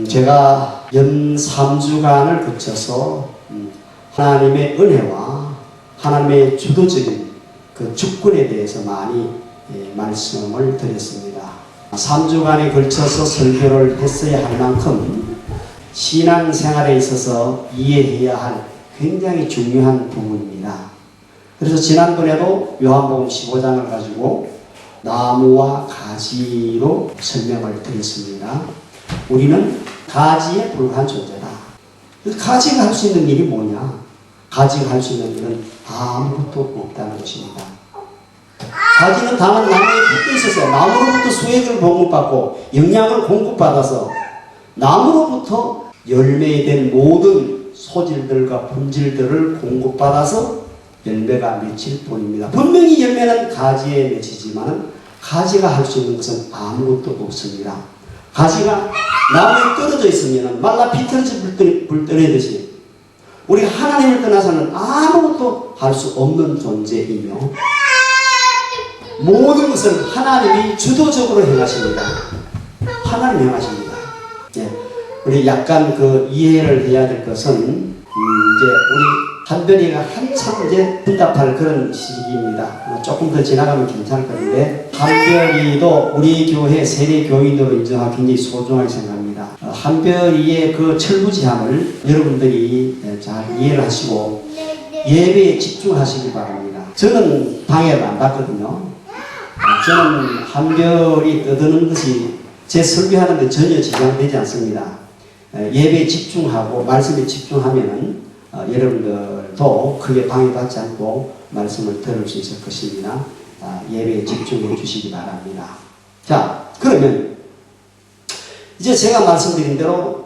제가 연 3주간을 거쳐서 하나님의 은혜와 하나님의 주도적인 그 주권에 대해서 많이 말씀을 드렸습니다. 3주간에 걸쳐서 설교를 했어야 할 만큼 신앙생활에 있어서 이해해야 할 굉장히 중요한 부분입니다. 그래서 지난번에도 요한복음 15장을 가지고 나무와 가지로 설명을 드렸습니다. 우리는 가지에 불과한 존재다. 가지가 할 수 있는 일이 뭐냐? 가지가 할 수 있는 일은 아무것도 없다는 것입니다. 가지는 다만 나무에 붙어 있어서 나무로부터 수액을 공급받고 영양을 공급받아서 나무로부터 열매에 된 모든 소질들과 품질들을 공급받아서 열매가 맺힐 뿐입니다. 분명히 열매는 가지에 맺히지만 가지가 할 수 있는 것은 아무것도 없습니다. 가지가 나무에 떨어져 있으면 말라 비틀어져 불 떠내듯이 우리가 하나님을 떠나서는 아무것도 할 수 없는 존재이며 모든 것을 하나님이 주도적으로 행하십니다. 하나님이 행하십니다. 우리 약간 그 이해를 해야 될 것은 이제 우리 한별이가 한참 이제 분답할 그런 시기입니다. 조금 더 지나가면 괜찮을 건데 한별이도 우리 교회 세대 교인으로 인정하기 굉장히 소중하게 생각합니다. 한별이의 그 철부지함을 여러분들이 잘 이해를 하시고 예배에 집중하시기 바랍니다. 저는 방해를 안 받거든요. 저는 한별이 떠드는 것이 제 설교하는 데 전혀 지장되지 않습니다. 예배에 집중하고 말씀에 집중하면은 여러분들도 크게 방해받지 않고 말씀을 들을 수 있을 것입니다. 예배에 집중해 주시기 바랍니다. 자, 그러면 이제 제가 말씀드린 대로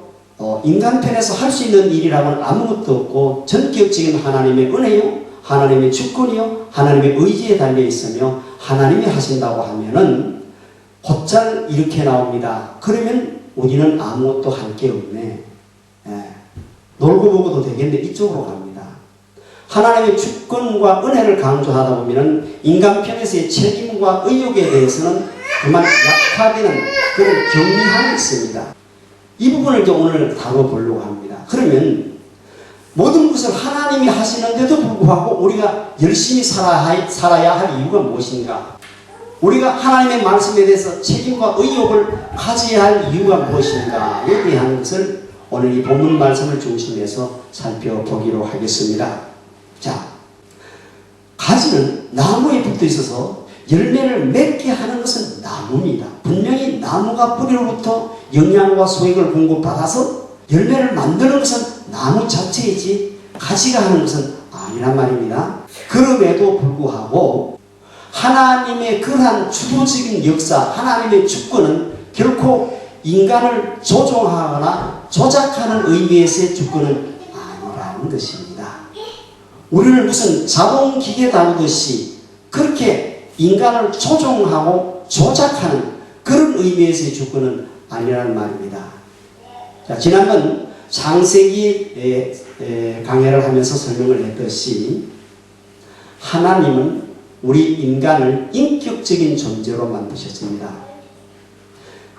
인간편에서 할 수 있는 일이라고는 아무것도 없고 전격적인 하나님의 은혜요, 하나님의 주권이요, 하나님의 의지에 달려 있으며 하나님이 하신다고 하면은 곧잘 이렇게 나옵니다. 그러면 우리는 아무것도 할 게 없네. 놀고 먹어도 되겠는데 이쪽으로 갑니다. 하나님의 주권과 은혜를 강조하다 보면 인간편에서의 책임과 의욕에 대해서는 그만 약화되는 그런 경미함이 있습니다. 이 부분을 오늘 다뤄보려고 합니다. 그러면 모든 것을 하나님이 하시는데도 불구하고 우리가 열심히 살아야 할 이유가 무엇인가? 우리가 하나님의 말씀에 대해서 책임과 의욕을 가져야 할 이유가 무엇인가에 대한 것을 오늘 이 본문 말씀을 중심해서 살펴보기로 하겠습니다. 자, 가지는 나무에 붙어 있어서 열매를 맺게 하는 것은 나무입니다. 분명히 나무가 뿌리로부터 영양과 소액을 공급받아서 열매를 만드는 것은 나무 자체이지 가지가 하는 것은 아니란 말입니다. 그럼에도 불구하고 하나님의 그러한 주도적인 역사, 하나님의 주권은 결코 인간을 조종하거나 조작하는 의미에서의 주권은 아니라는 것입니다. 우리를 무슨 자동기계 다루듯이 그렇게 인간을 조종하고 조작하는 그런 의미에서의 주권은 아니라는 말입니다. 자, 지난번 창세기 강해를 하면서 설명을 했듯이 하나님은 우리 인간을 인격적인 존재로 만드셨습니다.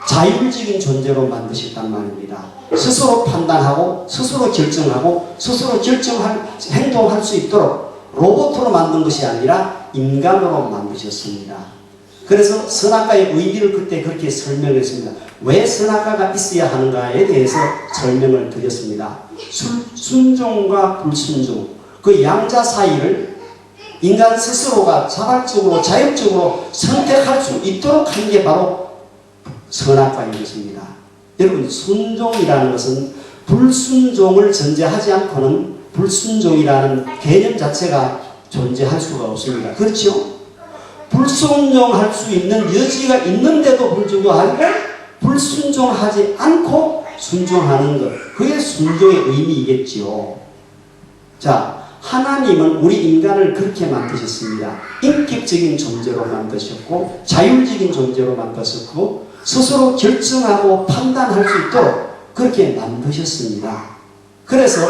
자율적인 존재로 만드셨단 말입니다. 스스로 판단하고 스스로 결정하고 스스로 행동할 수 있도록 로봇으로 만든 것이 아니라 인간으로 만드셨습니다. 그래서 선악과의 의미를 그때 그렇게 설명했습니다. 왜 선악과가 있어야 하는가에 대해서 설명을 드렸습니다. 순종과 불순종, 그 양자 사이를 인간 스스로가 자발적으로 자율적으로 선택할 수 있도록 한 게 바로 선악과인 것입니다. 여러분, 순종이라는 것은 불순종을 전제하지 않고는 불순종이라는 개념 자체가 존재할 수가 없습니다. 그렇죠? 불순종할 수 있는 여지가 있는데도 불구하고 불순종하지 않고 순종하는 것, 그게 순종의 의미이겠지요. 자, 하나님은 우리 인간을 그렇게 만드셨습니다. 인격적인 존재로 만드셨고 자율적인 존재로 만드셨고 스스로 결정하고 판단할 수 있도록 그렇게 만드셨습니다. 그래서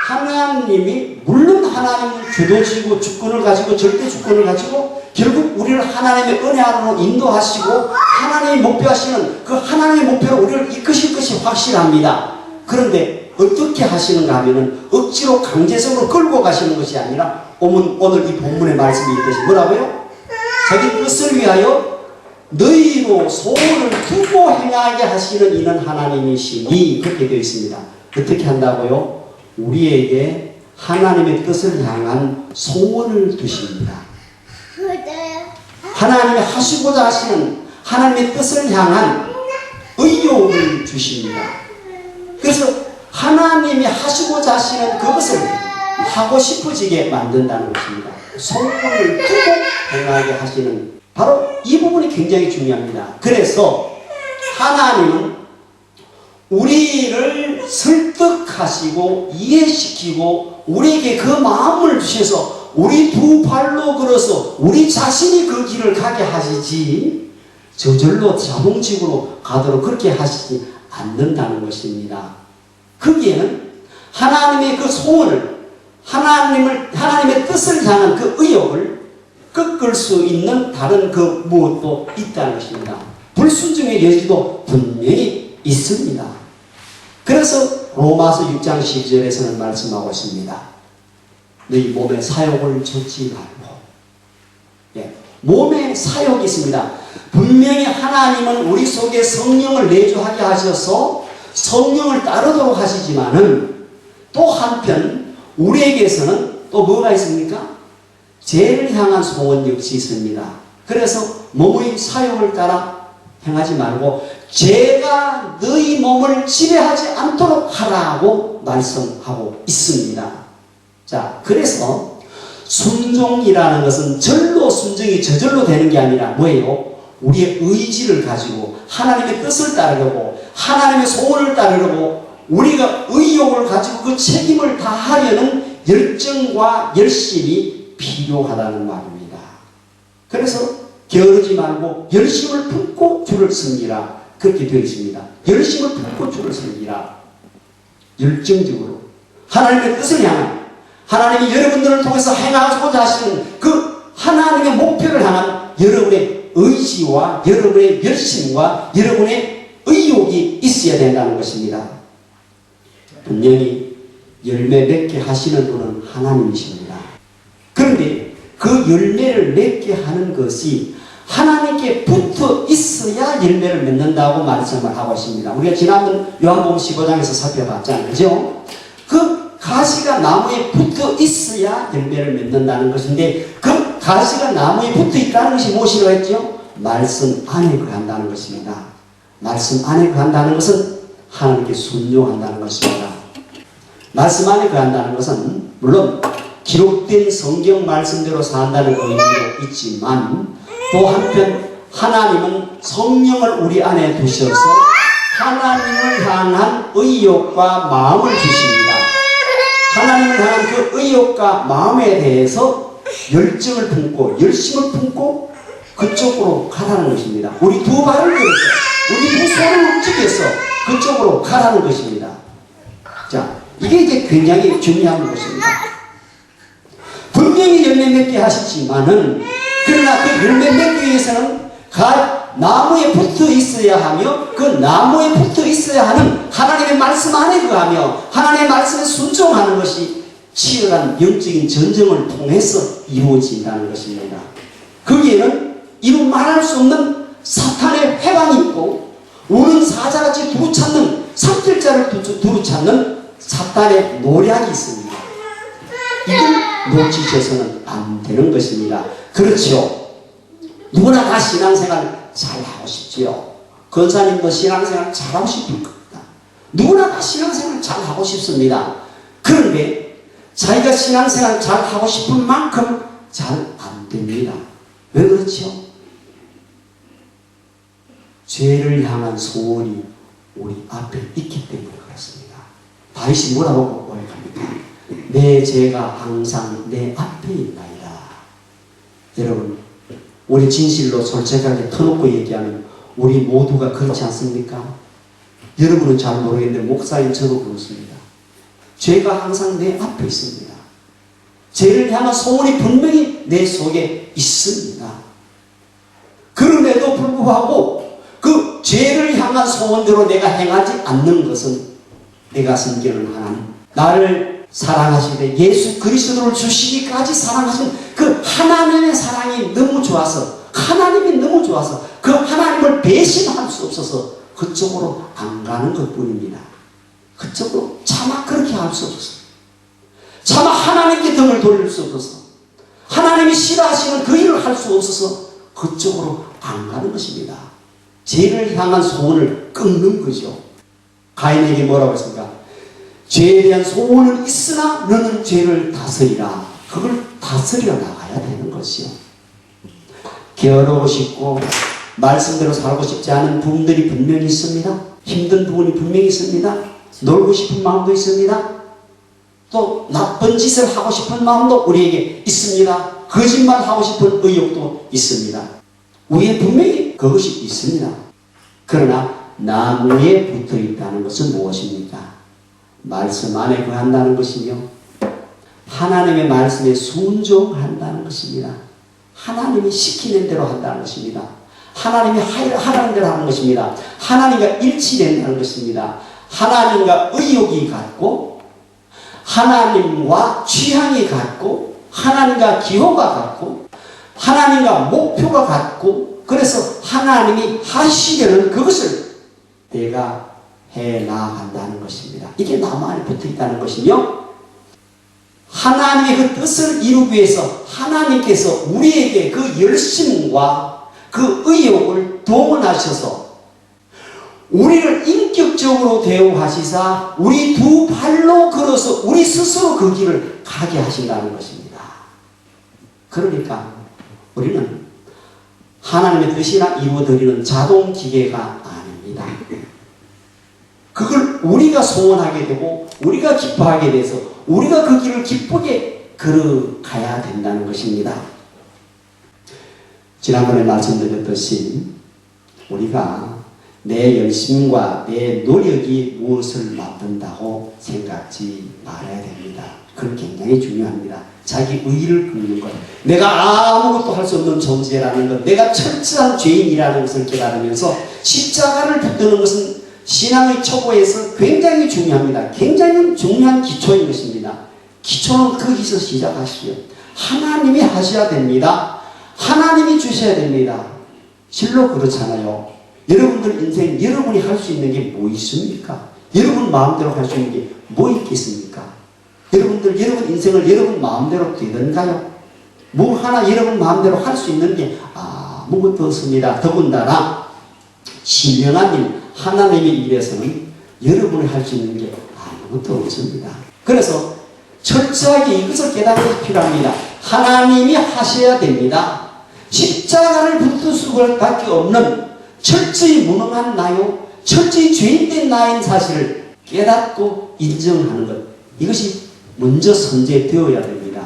하나님이 물론 하나님은 주도지고 주권을 가지고 절대 주권을 가지고 결국 우리를 하나님의 은혜 안으로 인도하시고 하나님이 목표하시는 그 하나님의 목표로 우리를 이끄실 것이 확실합니다. 그런데 어떻게 하시는가 하면은 억지로 강제적으로 끌고 가시는 것이 아니라 오늘 이 본문의 말씀이 있듯이 뭐라고요? 자기 뜻을 위하여 너희로 소원을 두고 행하게 하시는 이는 하나님이시니 그렇게 되어 있습니다. 어떻게 한다고요? 우리에게 하나님의 뜻을 향한 소원을 두십니다. 하나님이 하시고자 하시는 하나님의 뜻을 향한 의욕을 주십니다. 그래서 하나님이 하시고자 하시는 그것을 하고 싶어지게 만든다는 것입니다. 소원을 두고 행하게 하시는 바로 이 부분이 굉장히 중요합니다. 그래서 하나님은 우리를 설득하시고 이해시키고 우리에게 그 마음을 주셔서 우리 두 발로 걸어서 우리 자신이 그 길을 가게 하시지 저절로 자동적으로 가도록 그렇게 하시지 않는다는 것입니다. 거기에는 하나님의 그 소원을 하나님의 뜻을 향한 그 의욕을 꺾을 수 있는 다른 그 무엇도 있다는 것입니다. 불순종의 여지도 분명히 있습니다. 그래서 로마서 6장 12절에서는 말씀하고 있습니다. 너희 몸에 사욕을 좇지 말고. 몸에 사욕이 있습니다. 분명히 하나님은 우리 속에 성령을 내주하게 하셔서 성령을 따르도록 하시지만은 또 한편 우리에게서는 또 뭐가 있습니까? 죄를 향한 소원 역시 있습니다. 그래서 몸의 사욕을 따라 행하지 말고 죄가 너희 몸을 지배하지 않도록 하라고 말씀하고 있습니다. 자, 그래서 순종이라는 것은 절로 순종이 저절로 되는 게 아니라 뭐예요? 우리의 의지를 가지고 하나님의 뜻을 따르려고 하나님의 소원을 따르려고 우리가 의욕을 가지고 그 책임을 다하려는 열정과 열심이 필요하다는 말입니다. 그래서 게으르지 말고 열심을 품고 주를 섬기라 그렇게 되어 있습니다. 열심을 품고 주를 섬기라. 열정적으로 하나님의 뜻을 향한 하나님이 여러분들을 통해서 행하고자 하시는 그 하나님의 목표를 향한 여러분의 의지와 여러분의 열심과 여러분의 의욕이 있어야 된다는 것입니다. 분명히 열매 맺게 하시는 분은 하나님이십니다. 그런데 그 열매를 맺게 하는 것이 하나님께 붙어 있어야 열매를 맺는다고 말씀을 하고 있습니다. 우리가 지난번 요한복음 15장에서 살펴봤잖아요. 그죠? 그 가시가 나무에 붙어 있어야 열매를 맺는다는 것인데 그 가시가 나무에 붙어 있다는 것이 무엇이라고 했죠? 말씀 안에 거한다는 것입니다. 말씀 안에 거한다는 것은 하나님께 순종한다는 것입니다. 말씀 안에 거한다는 것은 물론 기록된 성경 말씀대로 산다는 의미도 있지만 또 한편 하나님은 성령을 우리 안에 두셔서 하나님을 향한 의욕과 마음을 주십니다. 하나님을 향한 그 의욕과 마음에 대해서 열정을 품고 열심을 품고 그쪽으로 가라는 것입니다. 우리 두 발을 들어서 우리 두 손을 움직여서 그쪽으로 가라는 것입니다. 자, 이게 이제 굉장히 중요한 것입니다. 분명히 열매 맺게 하시지만은 그러나 그 열매 맺기 위해서는 나무에 붙어 있어야 하며 그 나무에 붙어 있어야 하는 하나님의 말씀 안에 거하며 하나님의 말씀에 순종하는 것이 치열한 영적인 전쟁을 통해서 이루어진다는 것입니다. 거기에는 이루 말할 수 없는 사탄의 회방이 있고 우는 사자같이 두루찾는 삽질자를 두루찾는 사탄의 노략이 있습니다. 이걸 놓치셔서는 안 되는 것입니다. 그렇죠. 누구나 다 신앙생활 잘하고 싶지요. 권사님도 신앙생활 잘하고 싶을 겁니다. 누구나 다 신앙생활 잘하고 싶습니다. 그런데 자기가 신앙생활 잘하고 싶은 만큼 잘 안 됩니다. 왜 그렇죠? 죄를 향한 소원이 우리 앞에 있기 때문에 그렇습니다. 다윗이 뭐라고 고백합니까? 내 죄가 항상 내 앞에 있나이다. 여러분, 우리 진실로 솔직하게 터놓고 얘기하면 우리 모두가 그렇지 않습니까? 여러분은 잘 모르겠는데 목사인 저도 그렇습니다. 죄가 항상 내 앞에 있습니다. 죄를 향한 소원이 분명히 내 속에 있습니다. 그럼에도 불구하고 그 죄를 향한 소원대로 내가 행하지 않는 것은 내가 섬기는 하나님, 나를 사랑하시되 예수 그리스도를 주시기까지 사랑하신 그 하나님의 사랑이 너무 좋아서, 하나님이 너무 좋아서 그 하나님을 배신할 수 없어서 그쪽으로 안 가는 것뿐입니다. 그쪽으로 차마 그렇게 할 수 없어서, 차마 하나님께 등을 돌릴 수 없어서, 하나님이 싫어하시는 그 일을 할 수 없어서 그쪽으로 안 가는 것입니다. 죄를 향한 소원을 끊는 거죠. 가인에게 뭐라고 했습니까? 죄에 대한 소원은 있으나 너는 죄를 다스리라. 그걸 다스려 나가야 되는 것이요. 게으르고 싶고 말씀대로 살고 싶지 않은 부분들이 분명히 있습니다. 힘든 부분이 분명히 있습니다. 놀고 싶은 마음도 있습니다. 또 나쁜 짓을 하고 싶은 마음도 우리에게 있습니다. 거짓말하고 싶은 의욕도 있습니다. 우리에 분명히 그것이 있습니다. 그러나 나무에 붙어 있다는 것은 무엇입니까? 말씀 안에 거한다는 것이며 하나님의 말씀에 순종한다는 것입니다. 하나님이 시키는 대로 한다는 것입니다. 하나님이 하라는 대로 하는 것입니다. 하나님과 일치된다는 것입니다. 하나님과 의욕이 같고 하나님과 취향이 같고 하나님과 기호가 같고 하나님과 목표가 같고, 그래서 하나님이 하시려는 그것을 내가 해 나아간다는 것입니다. 이게 나무 안에 붙어 있다는 것이며, 하나님의 그 뜻을 이루기 위해서 하나님께서 우리에게 그 열심과 그 의욕을 동원하셔서 우리를 인격적으로 대우하시사 우리 두 발로 걸어서 우리 스스로 그 길을 가게 하신다는 것입니다. 그러니까 우리는 하나님의 뜻이나 이루어드리는 자동기계가 아닙니다. 그걸 우리가 소원하게 되고 우리가 기뻐하게 돼서 우리가 그 길을 기쁘게 걸어가야 된다는 것입니다. 지난번에 말씀드렸듯이 우리가 내 열심과 내 노력이 무엇을 만든다고 생각지 말아야 됩니다. 그건 굉장히 중요합니다. 자기 의의를 굽는 것, 내가 아무것도 할 수 없는 존재라는 것, 내가 철저한 죄인이라는 것을 깨달으면서 십자가를 붙드는 것은 신앙의 초보에서 굉장히 중요합니다. 굉장히 중요한 기초인 것입니다. 기초는 거기서 시작하시오. 하나님이 하셔야 됩니다. 하나님이 주셔야 됩니다. 실로 그렇잖아요. 여러분들 인생 여러분이 할 수 있는 게 뭐 있습니까? 여러분 마음대로 할 수 있는 게 뭐 있겠습니까? 여러분들 여러분 인생을 여러분 마음대로 되던가요? 뭐 하나 여러분 마음대로 할 수 있는 게 아무것도 없습니다. 더군다나 신령한 일, 하나님의 일에서는 여러분이 할 수 있는 게 아무것도 없습니다. 그래서 철저하게 이것을 깨닫는 것이 필요합니다. 하나님이 하셔야 됩니다. 십자가를 붙을 수밖에 없는 철저히 무능한 나요, 철저히 죄인된 나인 사실을 깨닫고 인정하는 것, 이것이 먼저 선제되어야 됩니다.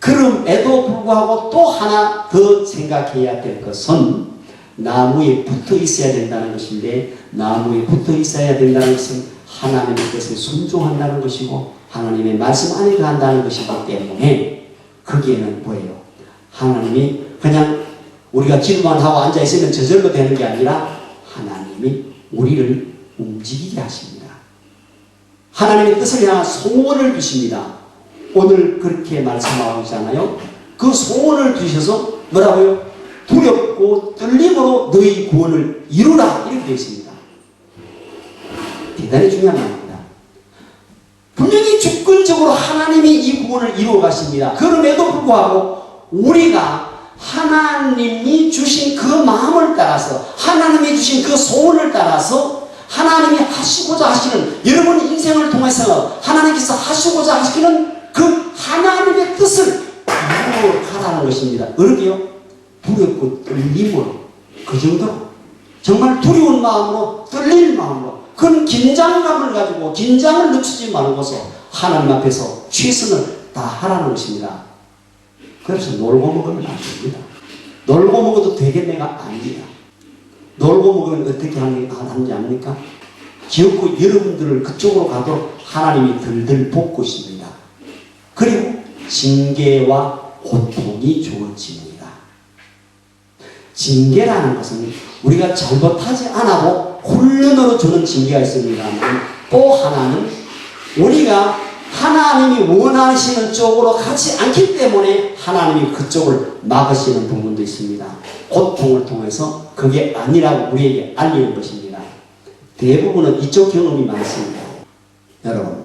그럼에도 불구하고 또 하나 더 생각해야 될 것은 나무에 붙어 있어야 된다는 것인데, 나무에 붙어 있어야 된다는 것은 하나님의 뜻에 순종한다는 것이고 하나님의 말씀 안에 간다는 것이기 때문에, 거기에는 뭐예요? 하나님이 그냥 우리가 기도만 하고 앉아있으면 저절로 되는 게 아니라 하나님이 우리를 움직이게 하십니다. 하나님의 뜻을 향한 소원을 주십니다. 오늘 그렇게 말씀하고 있잖아요. 그 소원을 주셔서 뭐라고요? 두렵고 떨림으로 너희 구원을 이루라, 이렇게 되어 있습니다. 대단히 중요한 말입니다. 분명히 주권적으로 하나님이 이 구원을 이루어 가십니다. 그럼에도 불구하고 우리가 하나님이 주신 그 마음을 따라서, 하나님이 주신 그 소원을 따라서 하나님이 하시고자 하시는, 여러분 인생을 통해서 하나님께서 하시고자 하시는 그 하나님의 뜻을 이루어 가라는 것입니다. 어떻게요? 두렵고 떨림으로, 그 정도로, 정말 두려운 마음으로, 떨릴 마음으로, 그런 긴장감을 가지고 긴장을 늦추지 말고서 하나님 앞에서 최선을 다하라는 것입니다. 그래서 놀고 먹으면 안 됩니다. 놀고 먹어도 되겠네가 아닙니다. 놀고 먹으면 어떻게 하는지 압니까? 기어코 여러분들을 그쪽으로 가도록 하나님이 들들 볶고 있습니다. 그리고 징계와 고통이 주어집니다. 징계라는 것은 우리가 잘못하지 않아도 훈련으로 주는 징계가 있습니다만, 또 하나는 우리가 하나님이 원하시는 쪽으로 가지 않기 때문에 하나님이 그쪽을 막으시는 부분도 있습니다. 고통을 통해서 그게 아니라고 우리에게 알리는 것입니다. 대부분은 이쪽 경험이 많습니다. 여러분,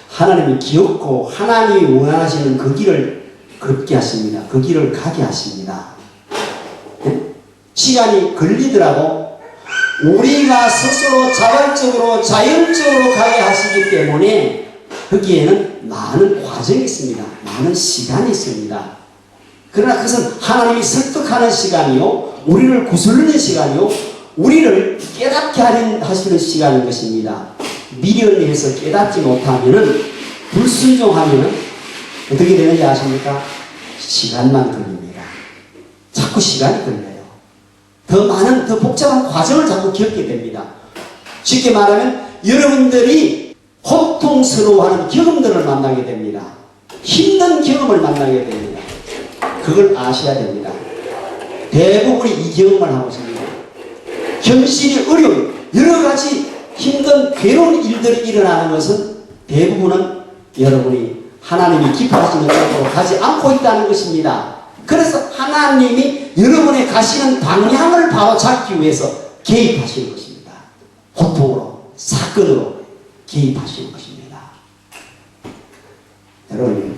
하나님이 기엽고 하나님이 원하시는 그 길을 걷게 하십니다. 그 길을 가게 하십니다. 시간이 걸리더라도 우리가 스스로 자발적으로 자율적으로 가게 하시기 때문에 거기에는 많은 과정이 있습니다. 많은 시간이 있습니다. 그러나 그것은 하나님이 설득하는 시간이요, 우리를 구슬리는 시간이요, 우리를 깨닫게 하시는 시간인 것입니다. 미련해서 깨닫지 못하면은, 불순종하면은 어떻게 되는지 아십니까? 시간만 걸립니다. 자꾸 시간이 걸려요. 더 많은, 더 복잡한 과정을 자꾸 겪게 됩니다. 쉽게 말하면 여러분들이 고통스러워하는 경험들을 만나게 됩니다. 힘든 경험을 만나게 됩니다. 그걸 아셔야 됩니다. 대부분이 이 경험을 하고 있습니다. 현실이 어려운 여러 가지 힘든 괴로운 일들이 일어나는 것은 대부분은 여러분이 하나님이 기뻐하시는 쪽으로 가지 않고 있다는 것입니다. 그래서 하나님이 여러분의 가시는 방향을 바로 잡기 위해서 개입하시는 것입니다. 고통으로, 사건으로 개입하시는 것입니다. 여러분,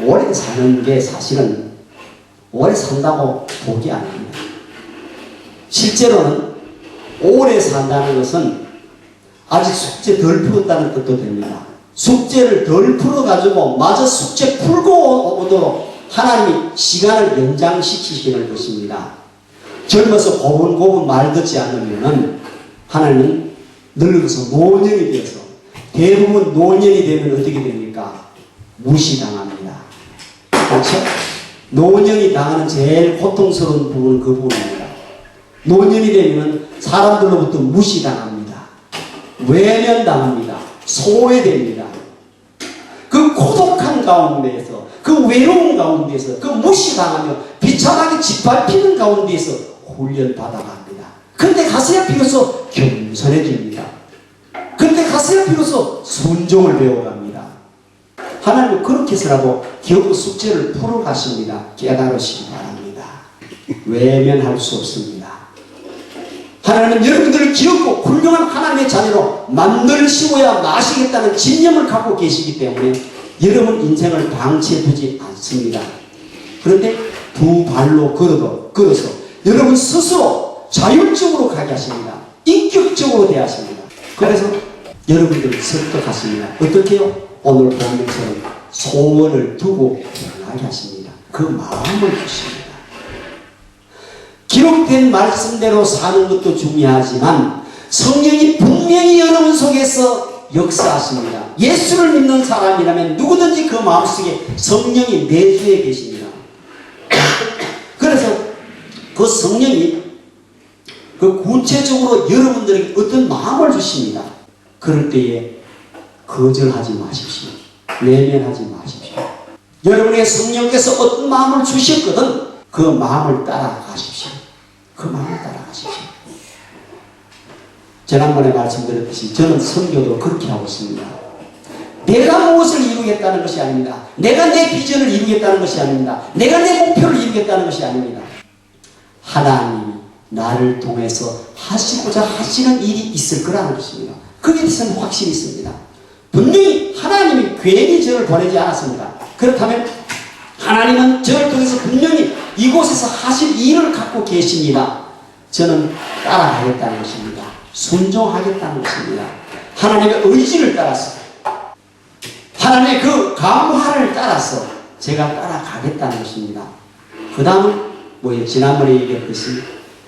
오래 사는 게 사실은 오래 산다고 복이 아닙니다. 실제로는 오래 산다는 것은 아직 숙제 덜 풀었다는 뜻도 됩니다. 숙제를 덜 풀어가지고 마저 숙제 풀고 오도록 하나님이 시간을 연장시키시는 것입니다. 젊어서 고분고분 말 듣지 않으면 하나님은 늙어서 노년이 되어서, 대부분 노년이 되면 어떻게 됩니까? 무시당합니다. 그렇죠? 노년이 당하는 제일 고통스러운 부분은 그 부분입니다. 노년이 되면 사람들로부터 무시당합니다. 외면당합니다. 소외됩니다. 그 고독한 가운데에서, 그 외로운 가운데에서, 그 무시당하며 비참하게 짓밟히는 가운데에서 훈련받아갑니다. 근데 가서야 비로소 겸손해집니다. 근데 가서야 비로소 순종을 배워갑니다. 하나님은 그렇게 해서라도 겨우 숙제를 풀어가십니다. 깨달으시기 바랍니다. 외면할 수 없습니다. 하나님은 여러분들을 귀엽고 훌륭한 하나님의 자녀로 만들시고야 마시겠다는 집념을 갖고 계시기 때문에 여러분 인생을 방치해두지 않습니다. 그런데 두 발로 걸어서 여러분 스스로 자율적으로 가게 하십니다. 인격적으로 대하십니다. 그래서 여러분들을 설득하십니다. 어떻게요? 오늘 본문처럼 소원을 두고 변하게 하십니다. 그 마음을 주십니다. 기록된 말씀대로 사는 것도 중요하지만 성령이 분명히 여러분 속에서 역사하십니다. 예수를 믿는 사람이라면 누구든지 그 마음속에 성령이 내주에 계십니다. 그래서 그 성령이 그 구체적으로 여러분들에게 어떤 마음을 주십니다. 그럴 때에 거절하지 마십시오. 외면하지 마십시오. 여러분에게 성령께서 어떤 마음을 주셨거든 그 마음을 따라가십시오. 그 마음을 따라가십시오. 지난번에 말씀드렸듯이 저는 선교도 그렇게 하고 있습니다. 내가 무엇을 이루겠다는 것이 아닙니다. 내가 내 비전을 이루겠다는 것이 아닙니다. 내가 내 목표를 이루겠다는 것이 아닙니다. 하나님이 나를 통해서 하시고자 하시는 일이 있을 거라는 것입니다. 거기에 대해서는 확신이 있습니다. 분명히 하나님이 괜히 저를 보내지 않았습니다. 그렇다면 하나님은 저를 통해서 분명히 이곳에서 하실 일을 갖고 계십니다. 저는 따라가겠다는 것입니다. 순종하겠다는 것입니다. 하나님의 의지를 따라서, 하나님의 그 감화를 따라서 제가 따라가겠다는 것입니다. 그 다음은 뭐예요? 지난번에 얘기했듯이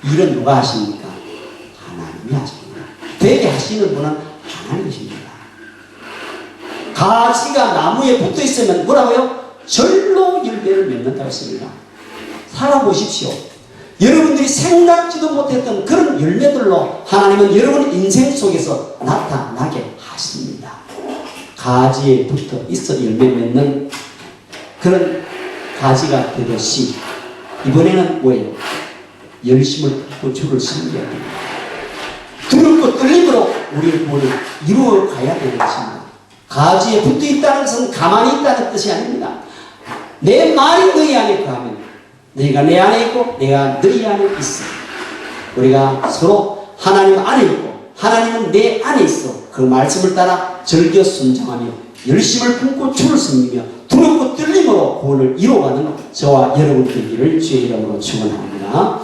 일은 누가 하십니까? 하나님이 하십니다. 되게 하시는 분은 하나님이십니다. 가지가 나무에 붙어 있으면 뭐라고요? 절로 열매를 맺는다고 했습니다. 살아보십시오. 여러분들이 생각지도 못했던 그런 열매들로 하나님은 여러분 인생 속에서 나타나게 하십니다. 가지에 붙어 있어 열매 맺는 그런 가지가 되듯이 이번에는 뭐예요? 열심을 품고 주를 섬겨야 됩니다. 두렵고 떨림으로 우리의 구원을 이루어 가야 되는 것입니다. 가지에 붙어 있다는 것은 가만히 있다는 뜻이 아닙니다. 내 말이 너희 안에 거하면 너희가 내 안에 있고 내가 너희 안에 있어. 우리가 서로 하나님 안에 있고 하나님은 내 안에 있어. 그 말씀을 따라 절겨 순종하며 열심을 품고 주를 섬기며 두렵고 떨림으로 구원을 이루어가는 저와 여러분 되기를 주의 이름으로 축원합니다.